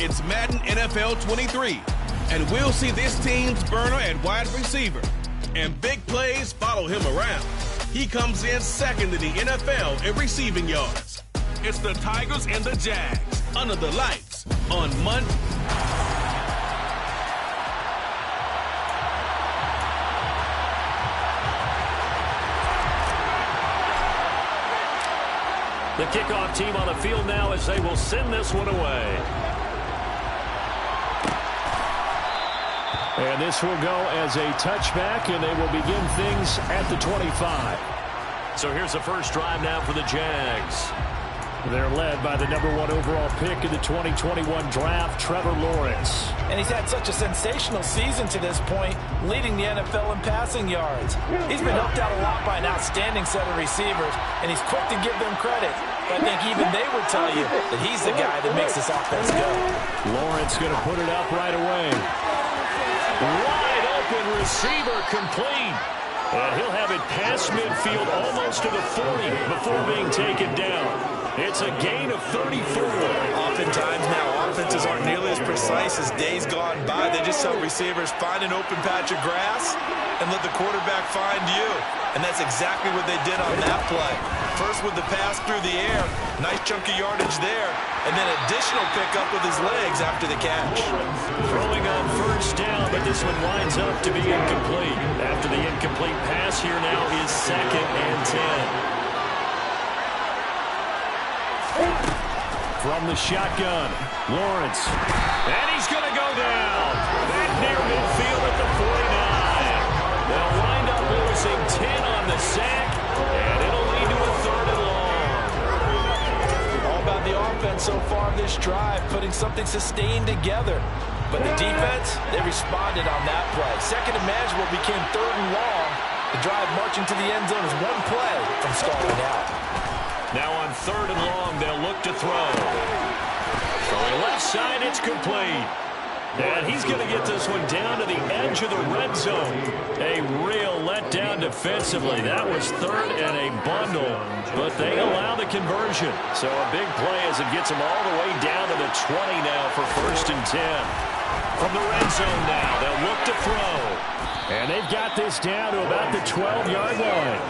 It's Madden NFL 23, and we'll see this team's burner at wide receiver. And big plays follow him around. He comes in second in the NFL in receiving yards. It's the Tigers and the Jags under the lights on Monday. The kickoff team on the field now as they will send this one away. And this will go as a touchback, and they will begin things at the 25. So here's the first drive now for the Jags. They're led by the #1 overall pick in the 2021 draft, Trevor Lawrence. And he's had such a sensational season to this point, leading the NFL in passing yards. He's been helped out a lot by an outstanding set of receivers, and he's quick to give them credit. But I think even they would tell you that he's the guy that makes this offense go. Lawrence going to put it up right away. Wide open receiver complete. And he'll have it past midfield almost to the 40 before being taken down. It's a gain of 34. Oftentimes now, offenses aren't nearly as precise as days gone by. They just help receivers find an open patch of grass and let the quarterback find you. And that's exactly what they did on that play. First with the pass through the air, nice chunk of yardage there, and then additional pickup with his legs after the catch. Throwing on first down, but this one winds up to be incomplete. After the incomplete pass, here now is 2nd and 10. From the shotgun, Lawrence. And he's going to go down. Back near midfield at the 49. They'll wind up losing 10 on the sack, and it'll lead to a 3rd and long. All about the offense so far this drive, putting something sustained together. But the defense, they responded on that play. Second and manageable became 3rd and long. The drive marching to the end zone is one play from stalling out. Now on 3rd and long, they'll look to throw. Throwing left side, it's complete. And he's going to get this one down to the edge of the red zone. A real letdown defensively. That was 3rd and a bundle, but they allow the conversion. So a big play as it gets them all the way down to the 20 now for 1st and 10. From the red zone now, they'll look to throw. And they've got this down to about the 12-yard line.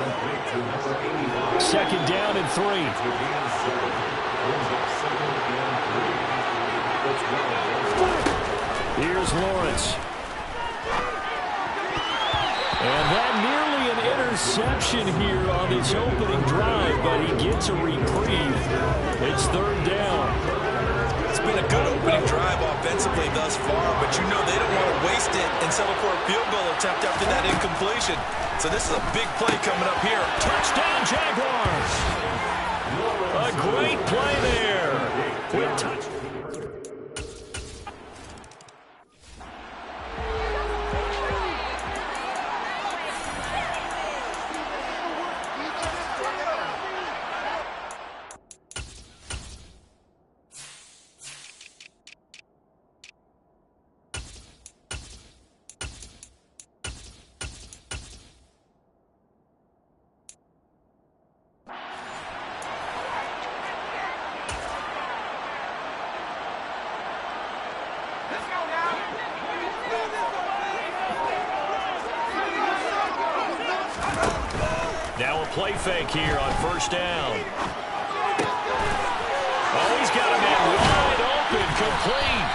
2nd down and 3. Here's Lawrence. And that nearly an interception here on this opening drive, but he gets a reprieve. It's 3rd down. It's been a good opening drive offensively thus far, but you know they don't want to waste it and settle for a field goal attempt after that incompletion. So this is a big play coming up here. Touchdown, Jaguars! A great play there. Quick touch. Now a play fake here on 1st down. Oh, he's got a man wide open, complete.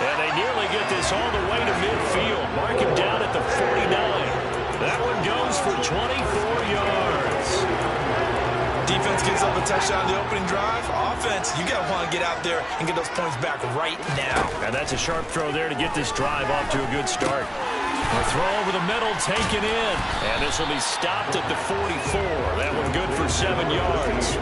And they nearly get this all the way to midfield. Mark him down at the 49. That one goes for 24 yards. Defense gives up a touchdown on the opening drive. Offense, you got to want to get out there and get those points back right now. And that's a sharp throw there to get this drive off to a good start. A throw over the middle, taken in. And this will be stopped at the 44. That one good for 7 yards.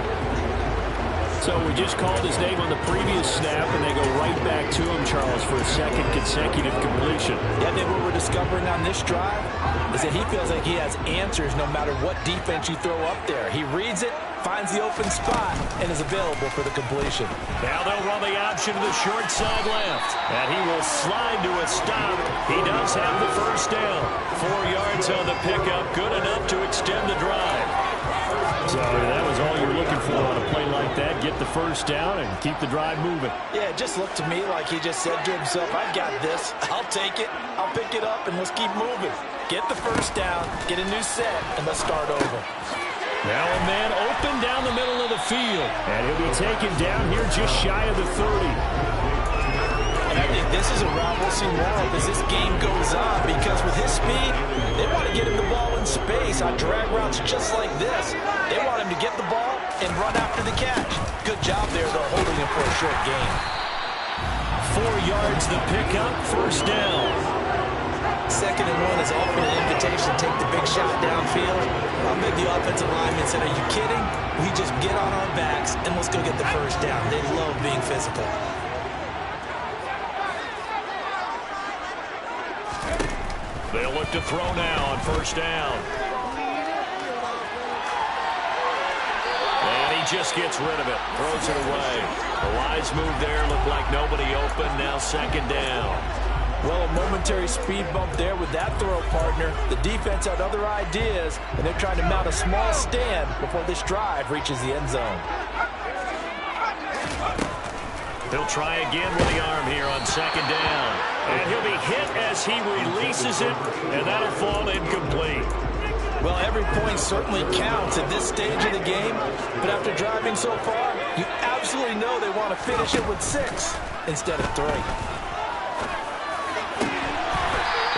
So we just called his name on the previous snap, and they go right back to him, Charles, for a 2nd consecutive completion. Yeah, I think what we're discovering on this drive is that he feels like he has answers no matter what defense you throw up there. He reads it, finds the open spot, and is available for the completion. Now they'll run the option to the short side left, and he will slide to a stop. He does have the 1st down. 4 yards on the pickup, good enough to extend the drive. So that was all you're looking for on a play like that. Get get the first down and keep the drive moving. Yeah, it just looked to me like he just said to himself, I've got this. I'll take it. I'll pick it up, and let's keep moving. Get the first down, get a new set, and let's start over. Now a man open down the middle of the field. And he'll be taken down here just shy of the 30. And I think this is a route we'll see more of as this game goes on, because with his speed, they want to get him the ball in space on drag routes just like this. They want him to get the ball and run after the catch. Good job there, though, holding him for a short gain. 4 yards the pickup, first down. 2nd and 1 is often an invitation to take the big shot downfield. I bet the offensive lineman said, are you kidding? We just get on our backs and let's go get the first down. They love being physical. They'll look to throw now on first down. And he just gets rid of it, throws it away. A wise move there, looked like nobody open, now 2nd down. Well, a momentary speed bump there with that throw, partner. The defense had other ideas, and they're trying to mount a small stand before this drive reaches the end zone. He'll try again with the arm here on 2nd down. And he'll be hit as he releases it, and that'll fall incomplete. Well, every point certainly counts at this stage of the game, but after driving so far, you absolutely know they want to finish it with 6 instead of 3.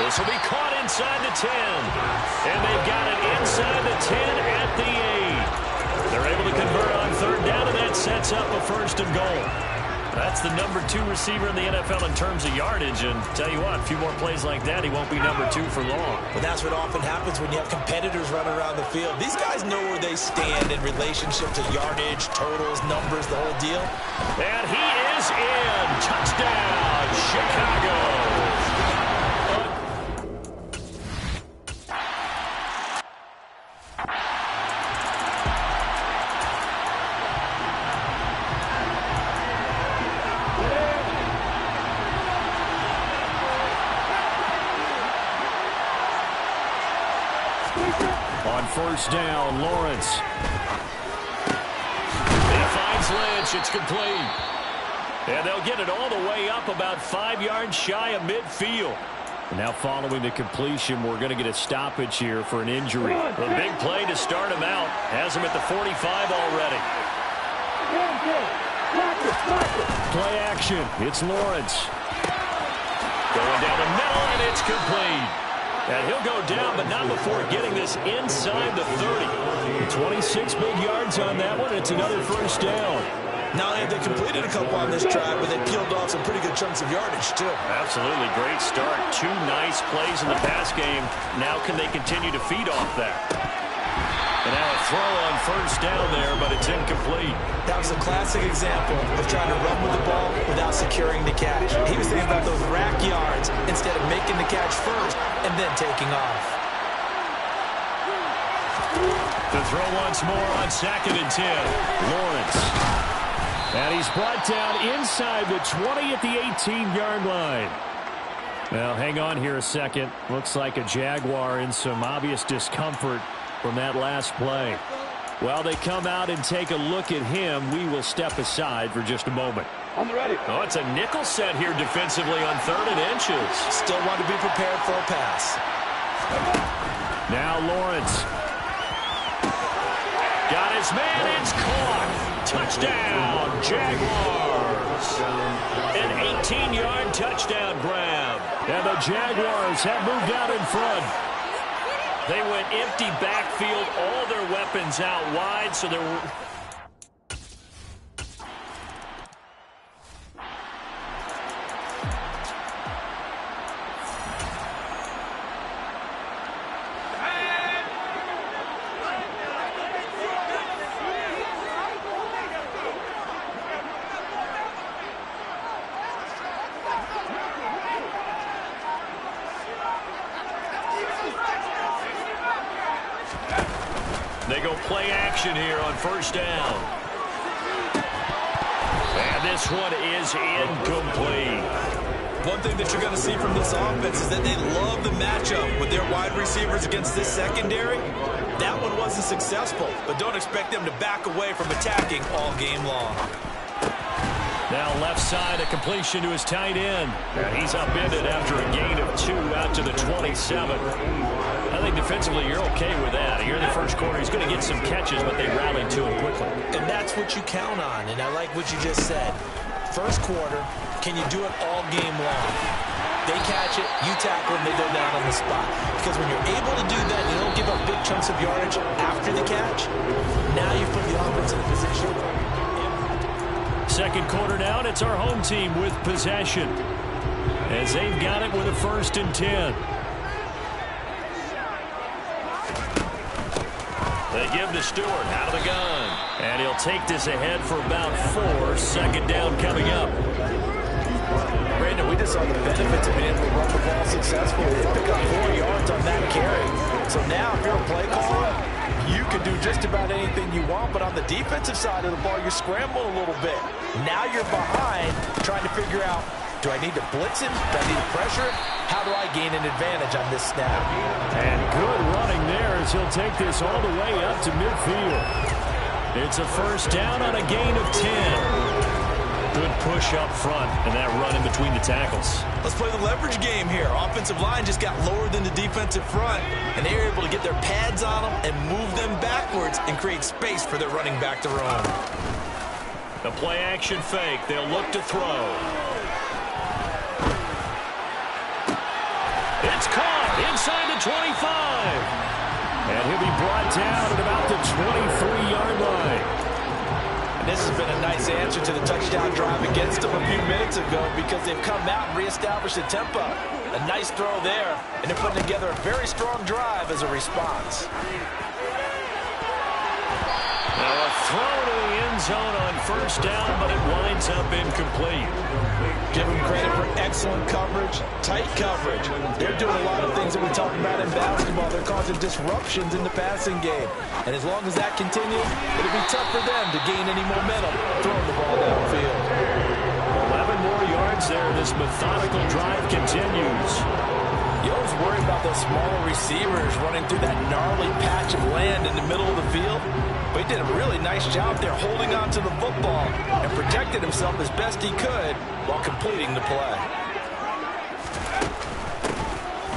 This will be caught inside the 10. And they've got it inside the 10 at the 8. They're able to convert on 3rd down, and that sets up a 1st and goal. That's the number 2 receiver in the NFL in terms of yardage, and tell you what, a few more plays like that, he won't be number 2 for long. But that's what often happens when you have competitors running around the field. These guys know where they stand in relationship to yardage, totals, numbers, the whole deal. And he is in. Touchdown, Chicago. On first down, Lawrence. He finds Lynch. It's complete. And they'll get it all the way up about 5 yards shy of midfield. Now following the completion, we're going to get a stoppage here for an injury. A big play to start him out. Has him at the 45 already. Play action. It's Lawrence. Going down the middle, and it's complete. And he'll go down, but not before getting this inside the 30. 26 big yards on that one. It's another first down. Not only have they completed a couple on this drive, but they peeled off some pretty good chunks of yardage, too. Absolutely. Great start. 2 nice plays in the pass game. Now can they continue to feed off that? And now a throw on first down there, but it's incomplete. That was a classic example of trying to run with the ball without securing the catch. He was thinking about those rack yards instead of making the catch first and then taking off. The throw once more on 2nd and 10. Lawrence. And he's brought down inside the 20 at the 18-yard line. Well, hang on here a second. Looks like a Jaguar in some obvious discomfort from that last play. While they come out and take a look at him, we will step aside for just a moment. I'm ready. Oh, it's a nickel set here defensively on 3rd and inches. Still want to be prepared for a pass. Now Lawrence. Got his man. It's caught. Touchdown, Jaguars. An 18-yard touchdown grab. And the Jaguars have moved out in front. They went empty backfield, all their weapons out wide, so they're... They go play action here on first down. And this one is incomplete. One thing that you're going to see from this offense is that they love the matchup with their wide wide receivers against this secondary, that one wasn't successful. But don't expect them to back away from attacking all game long. Now left side, a completion to his tight end. And he's upended after a gain of 2 out to the 27. I think defensively you're okay with that. Here in the first quarter, he's going to get some catches, but they rallied to him quickly. And that's what you count on, and I like what you just said. First quarter, can you do it all game long? They catch it, you tackle them, they go down on the spot. Because when you're able to do that, you don't give up big chunks of yardage after the catch. Now you put the offense in a position. Second quarter now, and it's our home team with possession, as they've got it with a 1st and 10. They give to Stewart out of the gun. And he'll take this ahead for about 4. Second down coming up. Brandon, we just saw the benefits of being able to run the ball successfully. They pick up 4 yards on that carry. So now if you're a play caller, you can do just about anything you want. But on the defensive side of the ball, you're scrambling a little bit. Now you're behind trying to figure out, do I need to blitz him? Do I need to pressure him? How do I gain an advantage on this snap? And good running there as he'll take this all the way up to midfield. It's a 1st down on a gain of 10. Good push up front and that run in between the tackles. Let's play the leverage game here. Offensive line just got lower than the defensive front, and they were able to get their pads on them and move them backwards and create space for their running back to roam. The play action fake. They'll look to throw. It's caught inside the 25. And he'll be brought down at about the 23-yard line. And this has been a nice answer to the touchdown drive against them a few minutes ago because they've come out and reestablished the tempo. A nice throw there, and they're putting together a very strong drive as a response. Now a throw to the end zone on 1st down, but it winds up incomplete. Give them credit for excellent coverage, tight coverage. They're doing a lot of things that we talk about in basketball. They're causing disruptions in the passing game. And as long as that continues, it'll be tough for them to gain any momentum throwing the ball downfield. 11 more yards there. This methodical drive continues. You always worry about those smaller receivers running through that gnarly patch of land in the middle of the field. But he did a really nice job there holding on to the football and protected himself as best he could while completing the play.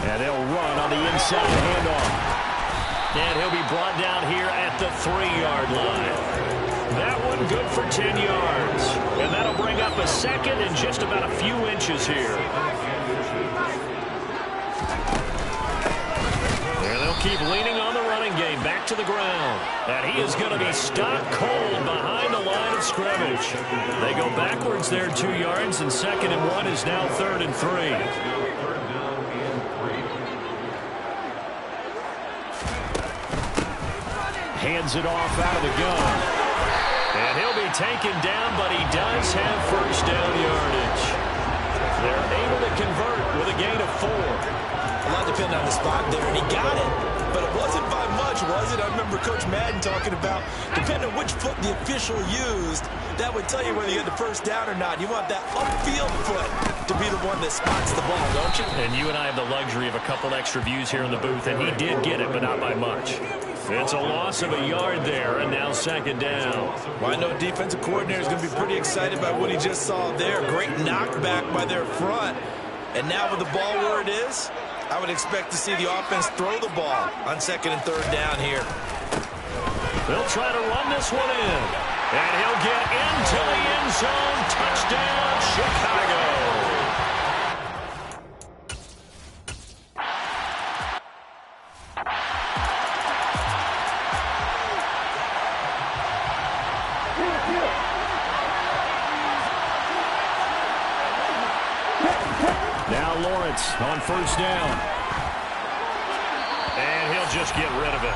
And they'll run on the inside handoff. And he'll be brought down here at the 3-yard line. That one good for 10 yards. And that'll bring up a 2nd and just about a few inches here. And they'll keep leaning on the running game back to the ground. And he is going to be stopped cold behind the line of scrimmage. They go backwards there 2 yards, and 2nd and 1 is now 3rd and 3. Hands it off out of the gun. And he'll be taken down, but he does have 1st down yardage. They're able to convert with a gain of 4. A lot depended on the spot there, and he got it. But it wasn't by much, was it? I remember Coach Madden talking about, depending on which foot the official used, that would tell you whether you had the 1st down or not. You want that upfield foot to be the one that spots the ball, don't you? And you and I have the luxury of a couple extra views here in the booth, and he did get it, but not by much. It's a loss of a yard there, and now 2nd down. Well, I know defensive coordinator is going to be pretty excited by what he just saw there. Great knockback by their front. And now with the ball where it is, I would expect to see the offense throw the ball on 2nd and 3rd down here. They'll try to run this one in. And he'll get into the end zone. Touchdown, Chicago. Now Lawrence on 1st down. And he'll just get rid of it.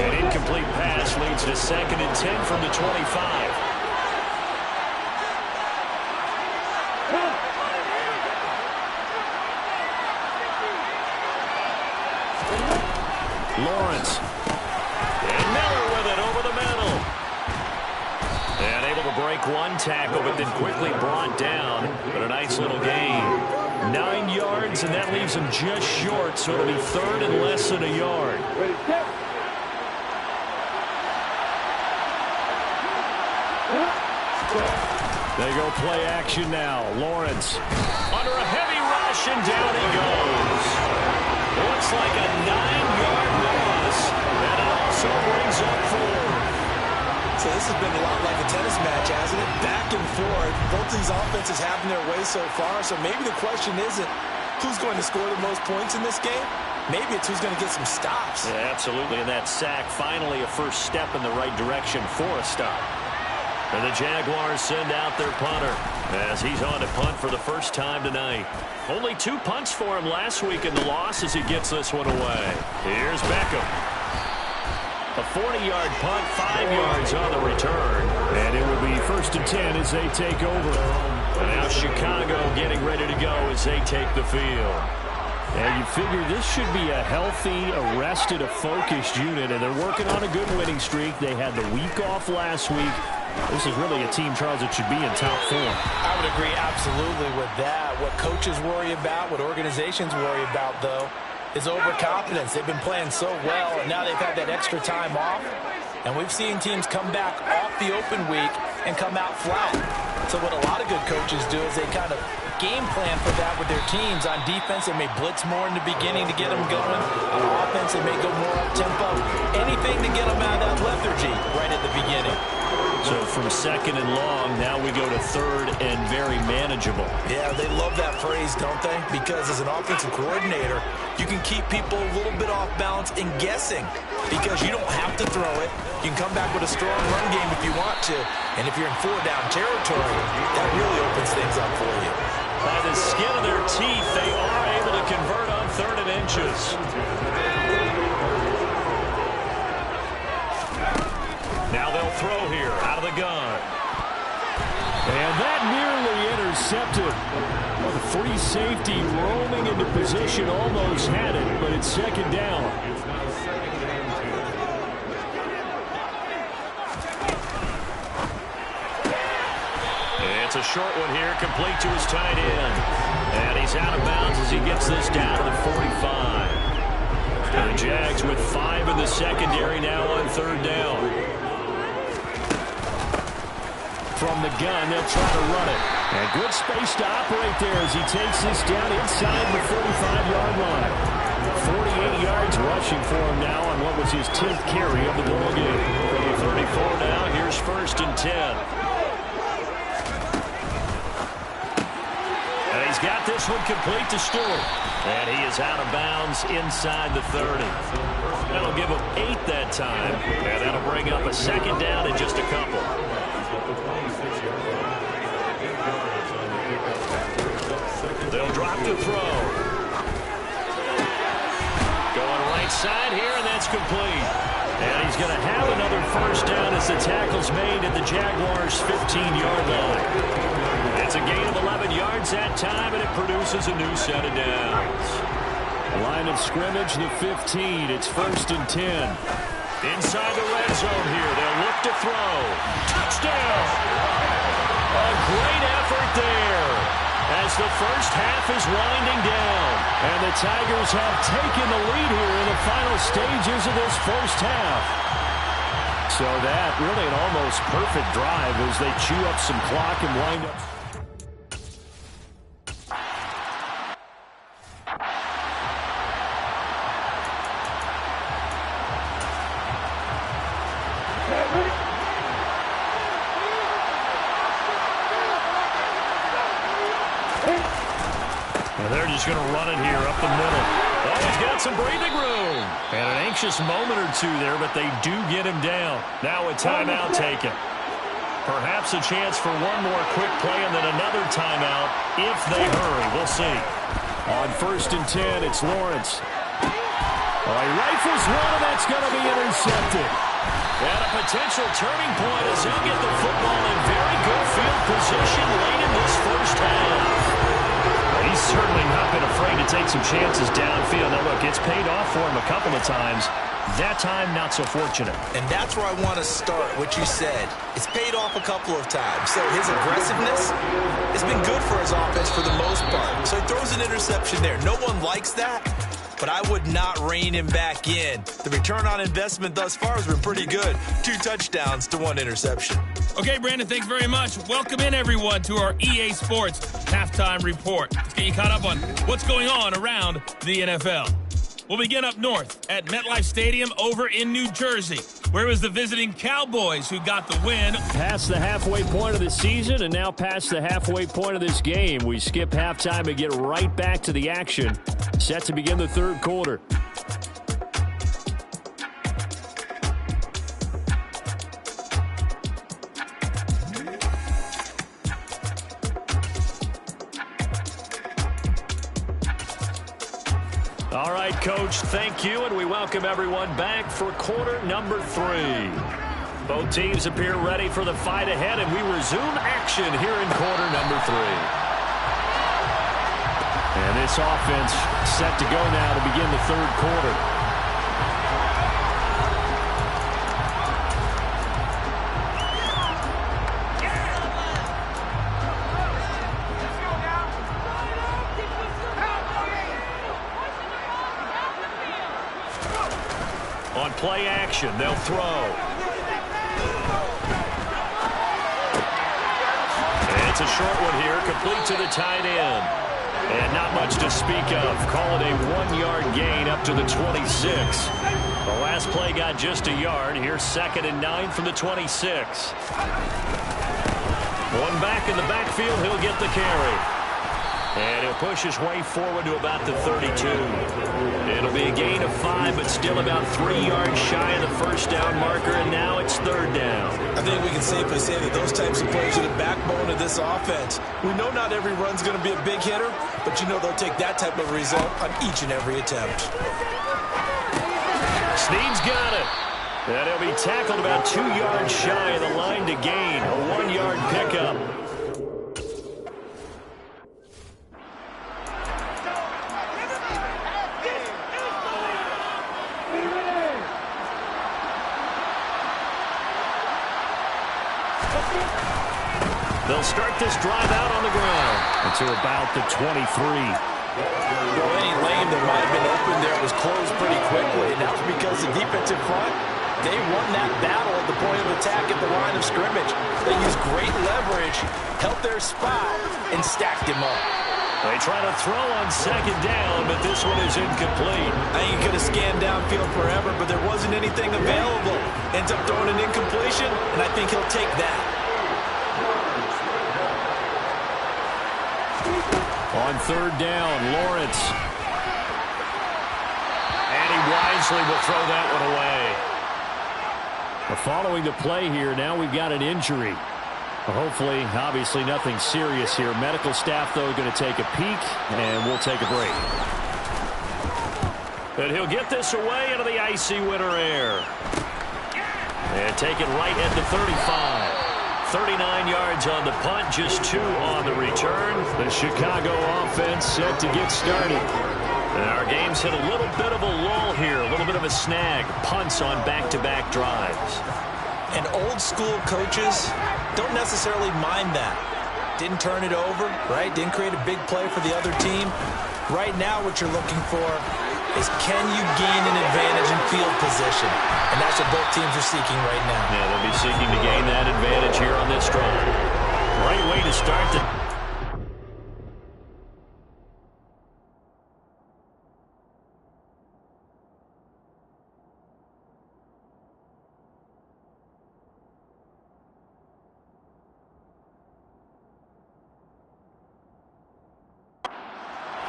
An incomplete pass leads to 2nd and 10 from the 25. Lawrence. And Miller with it over the middle. And able to break one tackle, but then quickly brought down. But nice little gain. 9 yards, and that leaves him just short, so it'll be third and less than a yard. They go play action now. Lawrence under a heavy rush, and down he goes. Looks like a 9-yard loss, and it also brings up 4. So this has been a lot like a tennis match, hasn't it? Back and forth. Both these offenses having their way so far, so maybe the question isn't who's going to score the most points in this game. Maybe it's who's going to get some stops. Yeah, absolutely, and that sack finally a first step in the right direction for a stop. And the Jaguars send out their punter as he's on to punt for the first time tonight. Only 2 punts for him last week in the loss as he gets this one away. Here's Beckham. A 40-yard punt, 5 yards on the return. And it will be 1st and 10 as they take over. And now Chicago getting ready to go as they take the field. And you figure this should be a healthy, arrested, a focused unit, and they're working on a good winning streak. They had the week off last week. This is really a team, Charles, that should be in top form. I would agree absolutely with that. What coaches worry about, what organizations worry about, though, is overconfidence. They've been playing so well, and now they've had that extra time off. And we've seen teams come back off the open week and come out flat. So what a lot of good coaches do is they kind of game plan for that with their teams. On defense, they may blitz more in the beginning to get them going. On offense, they may go more up-tempo. Anything to get them out of that lethargy right at the beginning. So from 2nd and long, now we go to 3rd and very manageable. Yeah, they love that phrase, don't they? Because as an offensive coordinator, you can keep people a little bit off balance and guessing because you don't have to throw it. You can come back with a strong run game if you want to. And if you're in 4-down territory, that really opens things up for you. By the skin of their teeth, they are able to convert on 3rd and inches. Now they'll throw here out of the gun. And that nearly intercepted. Well, the free safety roaming into position almost had it, but it's 2nd down. It's a short one here, complete to his tight end. And he's out of bounds as he gets this down to the 45. And the Jags with 5 in the secondary now on 3rd down. From the gun, they'll try to run it. And good space to operate there as he takes this down inside the 45-yard line. 48 yards rushing for him now on what was his 10th carry of the ball game. From the 34 now, here's 1st and 10. And he's got this one complete to Stewart. And he is out of bounds inside the 30. That'll give him 8 that time. And that'll bring up a 2nd down in just a couple. They'll drop to throw. Going right side here, and that's complete. And he's going to have another 1st down as the tackle's made at the Jaguars' 15-yard line. It's a gain of 11 yards that time, and it produces a new set of downs. Line of scrimmage, the 15. It's 1st and 10. Inside the red zone here. They'll look to throw. Touchdown! A great effort there as the first half is winding down. And the Tigers have taken the lead here in the final stages of this first half. So that really an almost perfect drive as they chew up some clock and wind up. They're just going to run it here up the middle. Oh, he's got some breathing room. And an anxious moment or two there, but they do get him down. Now a timeout taken. Perhaps a chance for one more quick play and then another timeout if they hurry. We'll see. On 1st and 10, it's Lawrence. Oh, he rifles one, and that's going to be intercepted. And a potential turning point as he'll get the football in very good field position late in this first half. He's certainly not been afraid to take create some chances downfield. Now, look, it's paid off for him a couple of times. That time, not so fortunate. And that's where I want to start, what you said. It's paid off a couple of times. So his aggressiveness has been good for his offense for the most part. So he throws an interception there. No one likes that, but I would not rein him back in. The return on investment thus far has been pretty good. 2 touchdowns to 1 interception. Okay, Brandon, thanks very much. Welcome in, everyone, to our EA Sports Halftime Report. Let's get you caught up on what's going on around the NFL. We'll begin up north at MetLife Stadium over in New Jersey, where it was the visiting Cowboys who got the win. Past the halfway point of the season and now past the halfway point of this game. We skip halftime and get right back to the action. Set to begin the third quarter. All right, Coach, thank you, and we welcome everyone back for quarter number 3. Both teams appear ready for the fight ahead, and we resume action here in quarter number 3. And this offense set to go now to begin the third quarter. On play action, they'll throw. And it's a short one here, complete to the tight end. And not much to speak of. Call it a 1-yard gain up to the 26. The last play got just a yard. Here's 2nd and 9 from the 26. One back in the backfield, he'll get the carry. And he'll push his way forward to about the 32. It'll be a gain of 5, but still about 3 yards shy of the first down marker, and now it's 3rd down. I think we can safely say that those types of plays are the backbone of this offense. We know not every run's going to be a big hitter, but you know they'll take that type of result on each and every attempt. Snead's got it. And he'll be tackled about 2 yards shy of the line to gain. A 1-yard pickup. They'll start this drive out on the ground until about the 23. Well, any lane that might have been open there was closed pretty quickly, and that's because the defensive front, they won that battle at the point of attack at the line of scrimmage. They used great leverage, held their spot, and stacked him up. They try to throw on 2nd down, but this one is incomplete. I think he could have scanned downfield forever, but there wasn't anything available. Ends up throwing an incompletion, and I think he'll take that. On 3rd down, Lawrence. And he wisely will throw that one away. Following the play here, now we've got an injury. Hopefully, obviously nothing serious here. Medical staff, though, going to take a peek, and we'll take a break. And he'll get this away into the icy winter air. And take it right at the 35. 39 yards on the punt, just 2 on the return. The Chicago offense set to get started. And our game's hit a little bit of a lull here, a little bit of a snag. Punts on back-to-back drives. And old-school coaches don't necessarily mind that. Didn't turn it over, right? Didn't create a big play for the other team. Right now, what you're looking for is can you gain an advantage in field position? And that's what both teams are seeking right now. Yeah, they'll be seeking to gain that advantage here on this drive. Right way to start the...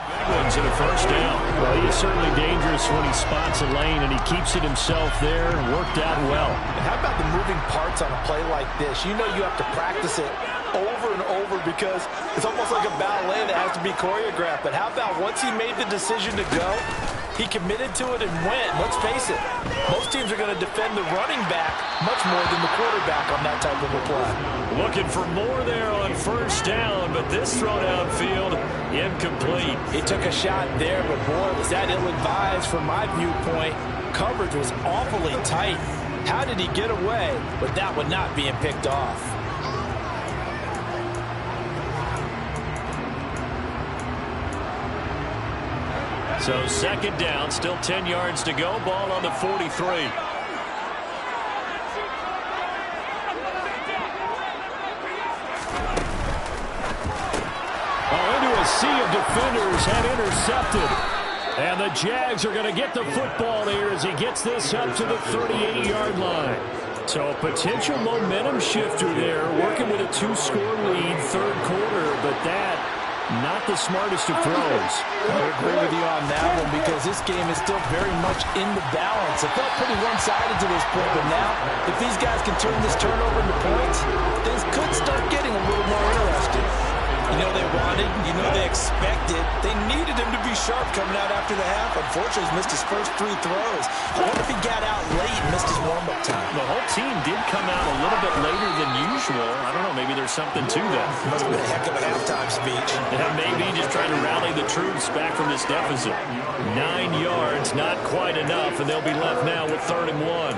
Big ones in a 1st down. Well, he is certainly dangerous when he spots a lane, and he keeps it himself there. Worked out well. And how about the moving parts on a play like this? You know you have to practice it over and over because it's almost like a ballet that has to be choreographed. But how about once he made the decision to go, he committed to it and went. Let's face it, most teams are going to defend the running back much more than the quarterback on that type of a play. Looking for more there on first down, but this throw downfield, incomplete. He took a shot there, but boy, was that ill-advised from my viewpoint. Coverage was awfully tight. How did he get away with that one not being picked off? So second down, still 10 yards to go. Ball on the 43. Into a sea of defenders, had intercepted. And the Jags are going to get the football here as he gets this up to the 38-yard line. So a potential momentum shifter there, working with a 2-score lead, third quarter, but that not the smartest of throws. I agree with you on that one because this game is still very much in the balance. It felt pretty one-sided to this point, but now if these guys can turn this turnover into points, things could start getting a little more interesting. You know they wanted, you know they expected. They needed him to be sharp coming out after the half. Unfortunately, he's missed his first 3 throws. I wonder if he got out late and missed his warm-up time. The whole team did come out a little bit later than usual. I don't know, maybe there's something to that. Must have been a heck of a halftime speech. Yeah, maybe just trying to rally the troops back from this deficit. 9 yards, not quite enough, and they'll be left now with 3rd and 1.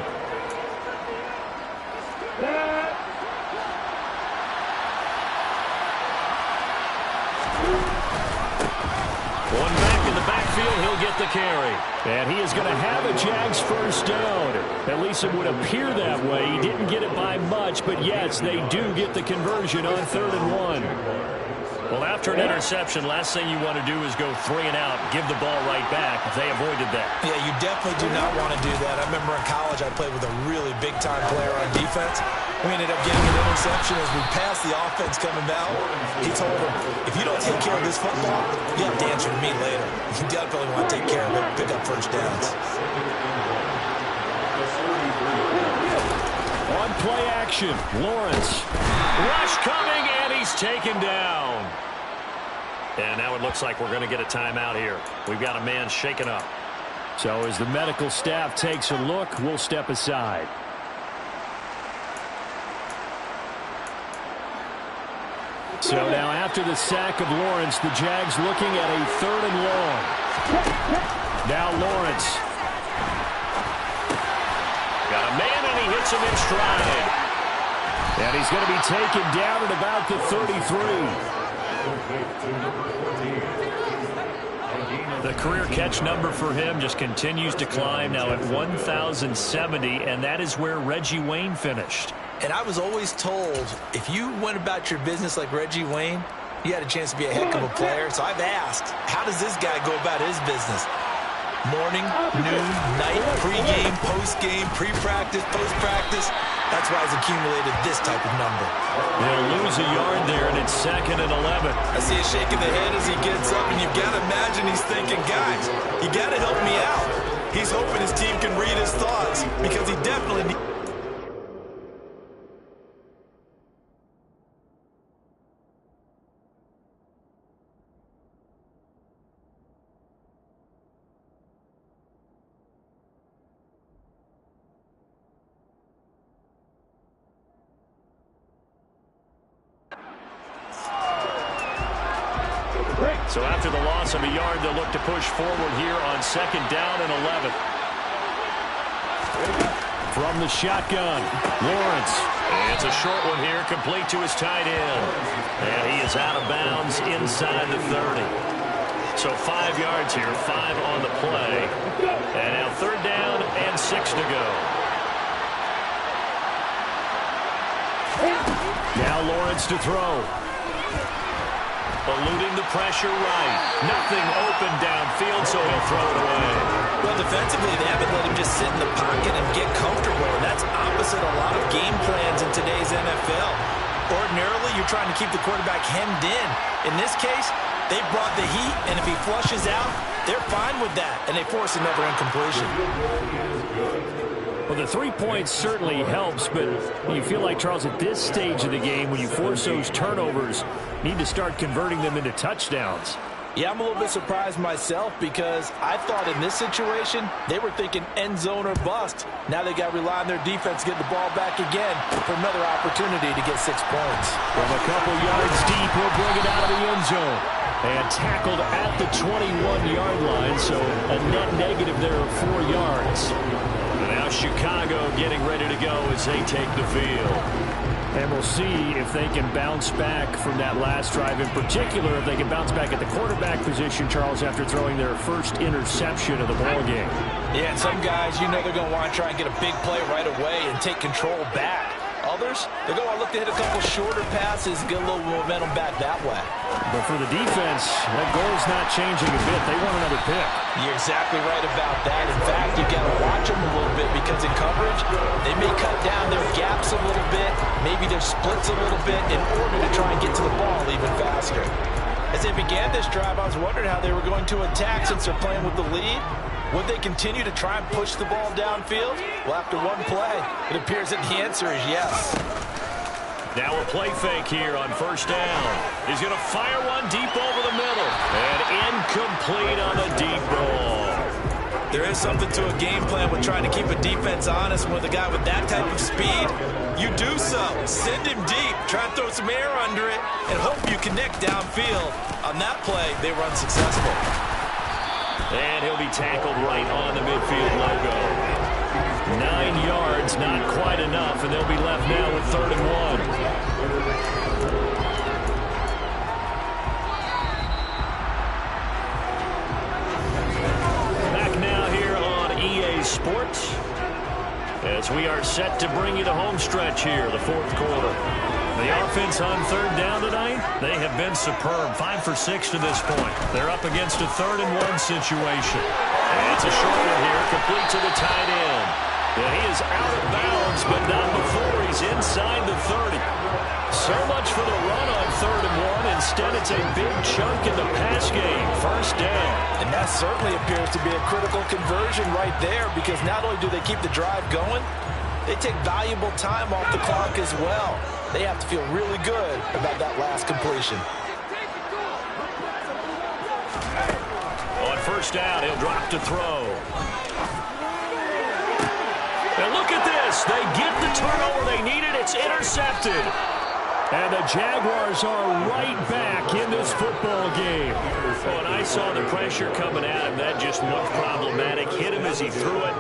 One back in the backfield, he'll get the carry. And he is going to have a Jags first down. At least it would appear that way. He didn't get it by much, but yes, they do get the conversion on 3rd and 1. Well, after an interception, last thing you want to do is go 3 and out, give the ball right back. They avoided that. Yeah, you definitely do not want to do that. I remember in college I played with a really big-time player on defense. We ended up getting an interception as we passed the offense coming out. He told him, if you don't take care of this football, you have to answer to me later. You definitely want to take care of it, pick up first downs. On play action, Lawrence. Rush coming, and he's taken down. And now it looks like we're going to get a timeout here. We've got a man shaken up. So as the medical staff takes a look, we'll step aside. So now after the sack of Lawrence, the Jags looking at a 3rd and long. Now Lawrence. Got a man, and he hits him in stride. And he's going to be taken down at about the 33. The career catch number for him just continues to climb, now at 1,070, and that is where Reggie Wayne finished. And I was always told, if you went about your business like Reggie Wayne, you had a chance to be a heck of a player. So I've asked, how does this guy go about his business? Morning, noon, night, pregame, postgame, pre-practice, post-practice. That's why he's accumulated this type of number. They'll lose a yard there, and it's 2nd and 11. I see a shake of the head as he gets up, and you've got to imagine he's thinking, guys, you got to help me out. He's hoping his team can read his thoughts because he definitely needs. So after the loss of a yard, they'll look to push forward here on 2nd down and 11. From the shotgun, Lawrence. And it's a short one here, complete to his tight end. And he is out of bounds inside the 30. So 5 yards here, 5 on the play. And now 3rd down and 6 to go. Now Lawrence to throw. Eluding the pressure right. Nothing open downfield, so he'll throw it away. Well, defensively, they haven't let him just sit in the pocket and get comfortable. And that's opposite a lot of game plans in today's NFL. Ordinarily, you're trying to keep the quarterback hemmed in. In this case, they brought the heat, and if he flushes out, they're fine with that, and they force another incompletion. Well, the 3 points certainly helps, but you feel like, Charles, at this stage of the game, when you force those turnovers, you need to start converting them into touchdowns. Yeah, I'm a little bit surprised myself because I thought in this situation, they were thinking end zone or bust. Now they got to rely on their defense getting the ball back again for another opportunity to get 6 points. From a couple yards deep, he'll bring it out of the end zone. And tackled at the 21-yard line, so a net negative there of 4 yards. And now Chicago getting ready to go as they take the field. And we'll see if they can bounce back from that last drive. In particular, if they can bounce back at the quarterback position, Charles, after throwing their first interception of the ball game. Yeah, and some guys, you know they're going to want to try and get a big play right away and take control back. Others, they're going to look to hit a couple shorter passes, get a little momentum back that way. But for the defense, that goal's not changing a bit. They want another pick. You're exactly right about that. In fact, you've got to watch them a little bit because in coverage, they may cut down their gaps a little bit, maybe their splits a little bit in order to try and get to the ball even faster. As they began this drive, I was wondering how they were going to attack since they're playing with the lead. Would they continue to try and push the ball downfield? Well, after one play, it appears that the answer is yes. Now a play fake here on first down. He's going to fire one deep over the middle. And incomplete on the deep ball. There is something to a game plan with trying to keep a defense honest. With a guy with that type of speed, you do so. Send him deep. Try and throw some air under it and hope you connect downfield. On that play, they were unsuccessful. And he'll be tackled right on the midfield logo. 9 yards, not quite enough, and they'll be left now with 3rd and 1. Back now here on EA Sports as we are set to bring you the home stretch here, the 4th quarter. The offense on 3rd down tonight, they have been superb. 5 for 6 to this point. They're up against a 3rd and 1 situation. And it's a short one here, complete to the tight end. And he is out of bounds, but not before he's inside the 30. So much for the run on 3rd and 1. Instead, it's a big chunk in the pass game. 1st down. And that certainly appears to be a critical conversion right there because not only do they keep the drive going, they take valuable time off the clock as well. They have to feel really good about that last completion. On 1st down, he'll drop to throw. And look at this. They get the turnover they needed. It's intercepted. And the Jaguars are right back in this football game. Oh, and I saw the pressure coming at him. That just looked problematic. Hit him as he threw it.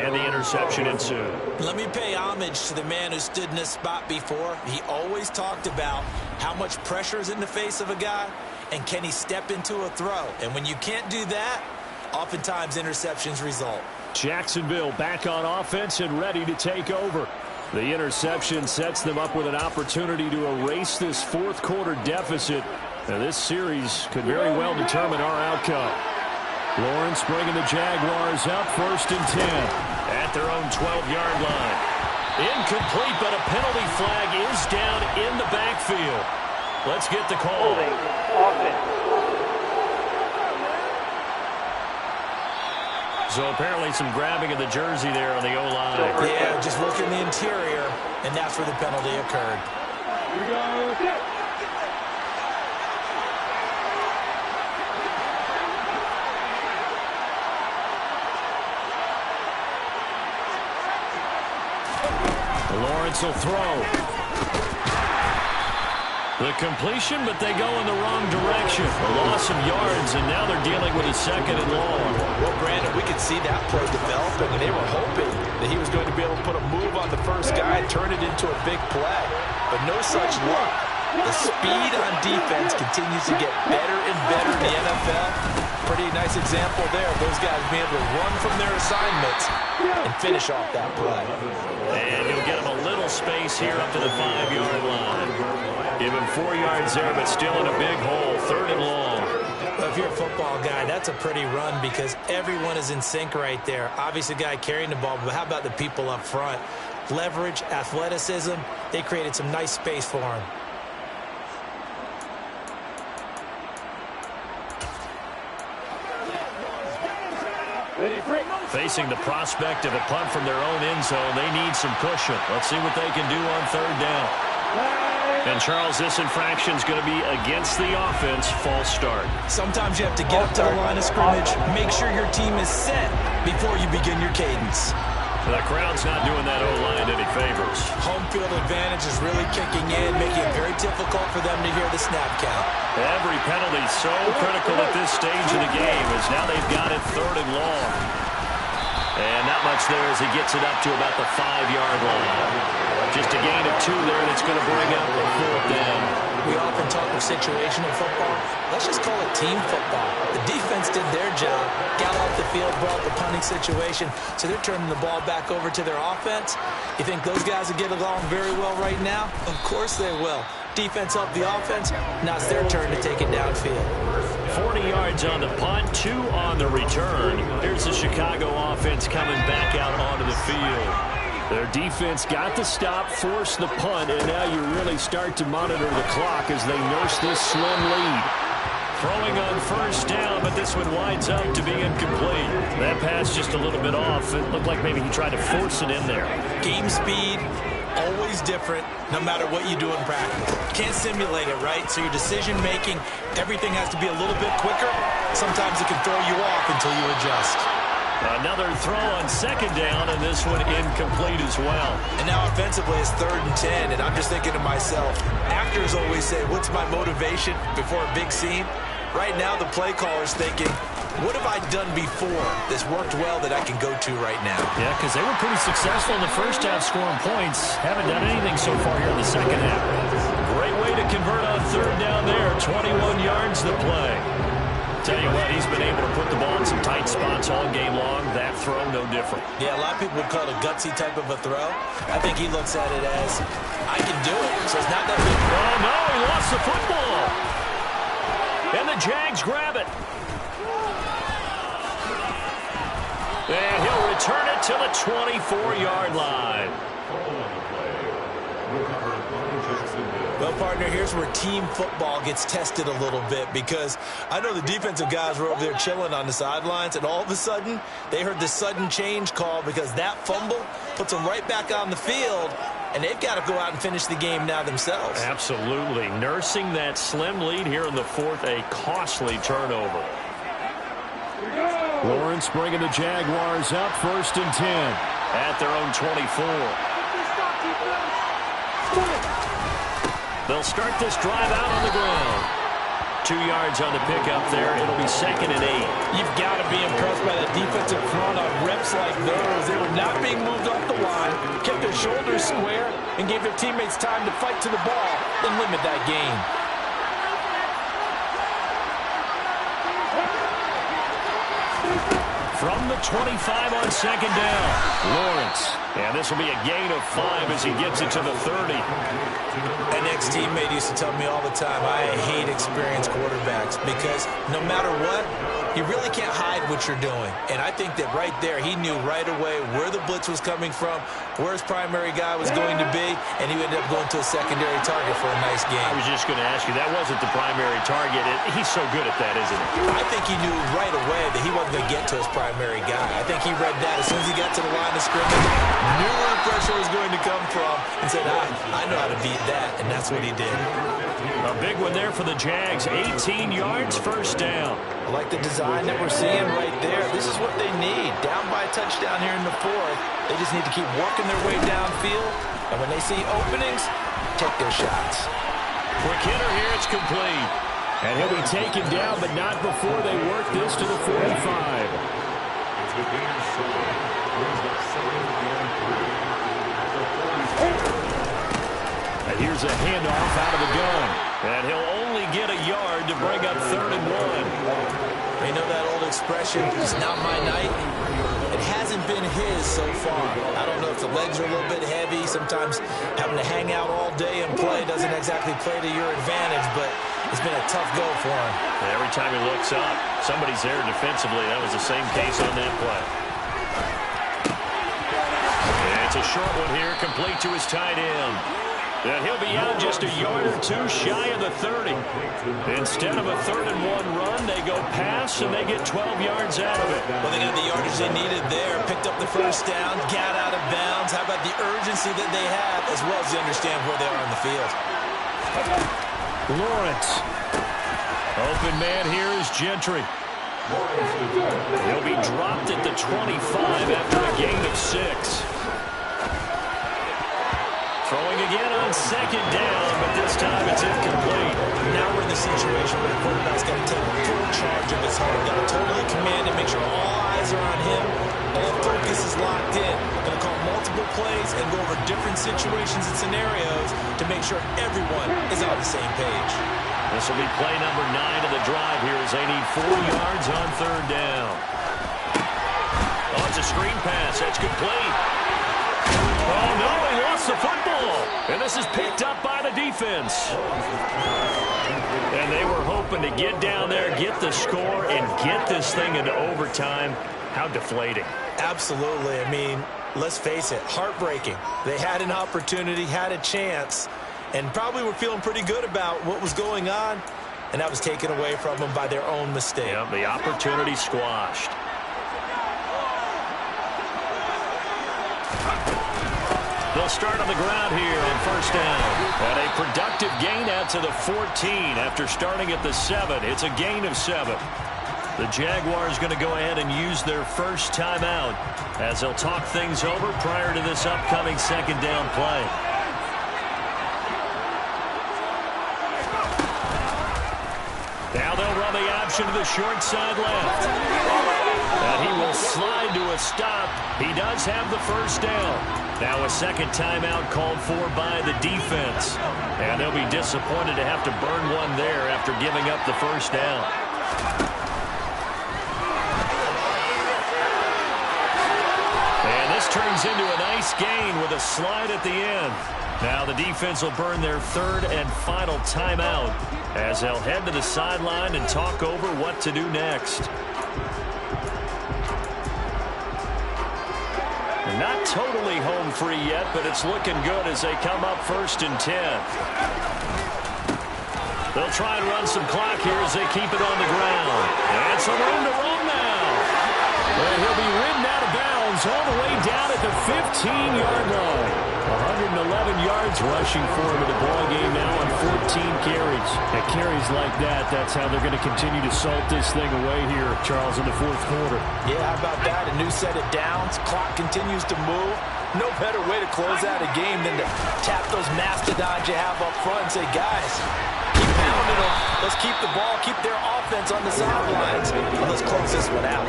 And the interception ensued. Let me pay homage to the man who stood in this spot before. He always talked about how much pressure is in the face of a guy and can he step into a throw. And when you can't do that, oftentimes interceptions result. Jacksonville back on offense and ready to take over. The interception sets them up with an opportunity to erase this 4th quarter deficit. And this series could very well determine our outcome. Lawrence bringing the Jaguars up 1st and 10. At their own 12-yard line. Incomplete, but a penalty flag is down in the backfield. Let's get the call. So apparently some grabbing of the jersey there on the O-line. Yeah, just look in the interior, and that's where the penalty occurred. Lawrence will throw. The completion, but they go in the wrong direction. A loss of yards, and now they're dealing with a 2nd and long. Well, Brandon, we could see that play developing, and they were hoping that he was going to be able to put a move on the first guy and turn it into a big play. But no such luck. The speed on defense continues to get better and better in the NFL. Pretty nice example there. Those guys being able to run from their assignments and finish off that play. And he'll get him a little space here up to the 5-yard line. Give him 4 yards there, but still in a big hole. 3rd and long. Well, if you're a football guy, that's a pretty run because everyone is in sync right there. Obviously, the guy carrying the ball, but how about the people up front? Leverage, athleticism, they created some nice space for him. Facing the prospect of a punt from their own end zone, they need some cushion. Let's see what they can do on third down. And, Charles, this infraction is going to be against the offense. False start. Sometimes you have to get up to the line of scrimmage, make sure your team is set before you begin your cadence. The crowd's not doing that O-line any favors. Home field advantage is really kicking in, making it very difficult for them to hear the snap count. Every penalty so critical at this stage of the game as now they've got it third and long. And not much there as he gets it up to about the 5-yard line. Just a gain of 2 there, and it's going to bring up a fourth down. We often talk of situational football. Let's just call it team football. The defense did their job, got off the field, brought the punting situation, so they're turning the ball back over to their offense. You think those guys will get along very well right now? Of course they will. Defense helped the offense. Now it's their turn to take it downfield. 40 yards on the punt, 2 on the return. Here's the Chicago offense coming back out onto the field. Their defense got the stop, forced the punt, and now you really start to monitor the clock as they nurse this slim lead. Throwing on first down, but this one winds up to be incomplete. That pass just a little bit off. It looked like maybe he tried to force it in there. Game speed, always different, no matter what you do in practice. Can't simulate it, right? So your decision-making, everything has to be a little bit quicker. Sometimes it can throw you off until you adjust. Another throw on second down, and this one incomplete as well. And now offensively it's 3rd and 10, and I'm just thinking to myself, actors always say, what's my motivation before a big scene? Right now the play caller's thinking, what have I done before that's worked well that I can go to right now? Yeah, because they were pretty successful in the first half scoring points. Haven't done anything so far here in the second half. Great way to convert on third down there. 21 yards to play. Tell you what, he's been able to put the ball in some tight spots all game long. That throw, no different. Yeah, a lot of people would call it a gutsy type of a throw. I think he looks at it as, I can do it. So it's not that big. Oh, no, he lost the football. And the Jags grab it. And he'll return it to the 24-yard line. Well, partner, here's where team football gets tested a little bit because I know the defensive guys were over there chilling on the sidelines, and all of a sudden they heard the sudden change call because that fumble puts them right back on the field, and they've got to go out and finish the game now themselves. Absolutely. Nursing that slim lead here in the fourth, a costly turnover. Lawrence bringing the Jaguars up 1st and 10 at their own 24. They'll start this drive out on the ground. 2 yards on the pickup there. It'll be 2nd and 8. You've got to be impressed by that defensive front on reps like those. They were not being moved off the line, kept their shoulders square, and gave their teammates time to fight to the ball and limit that gain. From the 25 on 2nd down, Lawrence. And this will be a gain of 5 as he gets it to the 30. An ex-teammate used to tell me all the time, I hate experienced quarterbacks because no matter what, you really can't hide what you're doing. And I think that right there, he knew right away where the blitz was coming from, where his primary guy was going to be, and he ended up going to a secondary target for a nice game. I was just going to ask you, that wasn't the primary target. He's so good at that, isn't he? I think he knew right away that he wasn't going to get to his primary guy. I think he read that as soon as he got to the line of scrimmage, knew where the pressure was going to come from, and said, I know how to beat that, and that's what he did. A big one there for the Jags. 18 yards, 1st down. I like the design that we're seeing right there. This is what they need. Down by a touchdown here in the 4th. They just need to keep working their way downfield, and when they see openings, take their shots. Quick hitter here, it's complete. And he'll be taken down, but not before they work this to the 45. And here's a handoff out of the gun. And he'll only get a yard to bring up 3rd and 1. You know that old expression, it's not my night? It hasn't been his so far. I don't know if the legs are a little bit heavy. Sometimes having to hang out all day and play doesn't exactly play to your advantage, but it's been a tough go for him. Every time he looks up, somebody's there defensively. That was the same case on that play. And it's a short one here, complete to his tight end. And he'll be out just a yard or two shy of the 30. Instead of a 3rd-and-1 run, they go pass, and they get 12 yards out of it. Well, they got the yardage they needed there. Picked up the first down, got out of bounds. How about the urgency that they have, as well as they understand where they are on the field? Lawrence. Open man here is Gentry. He'll be dropped at the 25 after a gain of 6. Throwing again on 2nd down, but this time it's incomplete. Now we're in the situation where the quarterback's got to take full charge of his heart. Got to totally command and make sure all eyes are on him. All focus is locked in. Going to call multiple plays and go over different situations and scenarios to make sure everyone is on the same page. This will be play number 9 of the drive here as they need 4 yards on 3rd down. Oh, it's a screen pass. That's complete. Oh, no, he lost the football. And this is picked up by the defense. And they were hoping to get down there, get the score, and get this thing into overtime. How deflating. Absolutely. I mean, let's face it, heartbreaking. They had an opportunity, had a chance, and probably were feeling pretty good about what was going on, and that was taken away from them by their own mistake. Yep, the opportunity squashed. They'll start on the ground here on 1st down. And a productive gain out to the 14 after starting at the 7. It's a gain of 7. The Jaguars going to go ahead and use their first timeout as they'll talk things over prior to this upcoming 2nd down play. Now they'll run the option to the short side left. And he will slide to a stop. He does have the 1st down. Now a 2nd timeout called for by the defense. And they'll be disappointed to have to burn one there after giving up the 1st down. And this turns into a nice gain with a slide at the end. Now the defense will burn their 3rd and final timeout as they'll head to the sideline and talk over what to do next. Not totally home free yet, but it's looking good as they come up 1st and 10. They'll try and run some clock here as they keep it on the ground. And some room to run now. And he'll be ridden out of bounds all the way down at the 15-yard line. 111 yards rushing for him in the ball game now on 14 carries. And carries like that, that's how they're going to continue to salt this thing away here, Charles, in the 4th quarter. Yeah, how about that? A new set of downs. Clock continues to move. No better way to close out a game than to tap those mastodons you have up front and say, guys, keep pounding them. Let's keep the ball, keep their offense on the sidelines, and let's close this one out.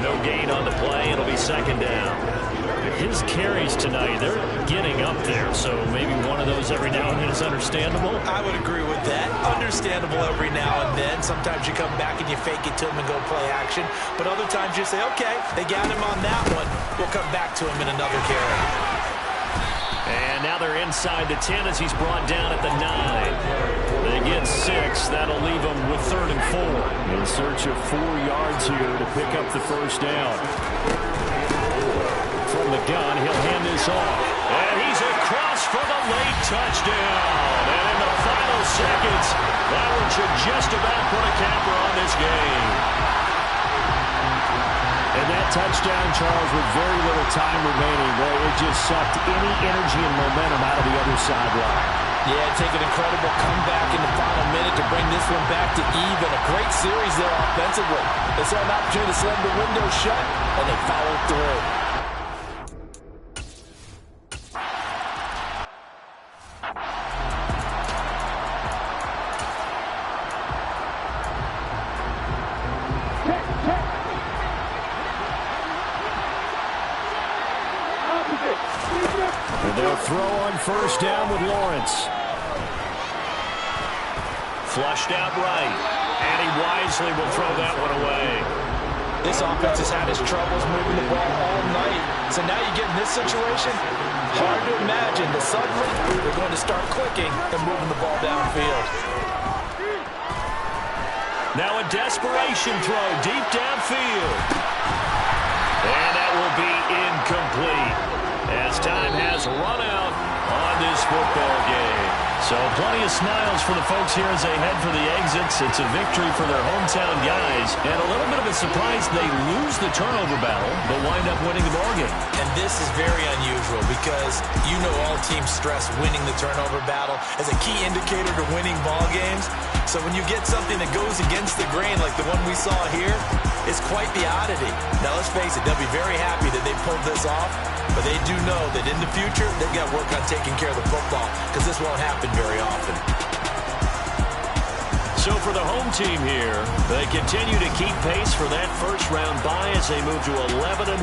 No gain on the play. It'll be 2nd down. His carries tonight, they're getting up there, so maybe one of those every now and then is understandable. I would agree with that. Understandable every now and then. Sometimes you come back and you fake it to him and go play action. But other times you say, okay, they got him on that one. We'll come back to him in another carry. And now they're inside the 10 as he's brought down at the 9. They get 6. That'll leave them with 3rd and 4. In search of 4 yards here to pick up the 1st down. From the gun, he'll hand this off. And he's across for the late touchdown. And in the final seconds, that one should just about put a capper on this game. And that touchdown, Charles, with very little time remaining, boy, it just sucked any energy and momentum out of the other sideline. Yeah, take an incredible comeback in the final minute to bring this one back to even. A great series there offensively. They saw an opportunity to slam the window shut, and they followed through. And they'll throw on 1st down with Lawrence. Flushed out right. And he wisely will throw that one away. This offense has had its troubles moving the ball all night. So now you get in this situation, hard to imagine that suddenly they're going to start clicking and moving the ball downfield. Now a desperation throw deep downfield. And that will be incomplete. As time has run out on this football game. So plenty of smiles for the folks here as they head for the exits. It's a victory for their hometown guys. And a little bit of a surprise, they lose the turnover battle, but wind up winning the ballgame. And this is very unusual because you know all teams stress winning the turnover battle as a key indicator to winning ball games. So when you get something that goes against the grain like the one we saw here, it's quite the oddity. Now let's face it, they'll be very happy that they pulled this off, but they do know that in the future, they've got to work on taking care of the football because this won't happen very often. So for the home team here, they continue to keep pace for that first round bye as they move to 11-1.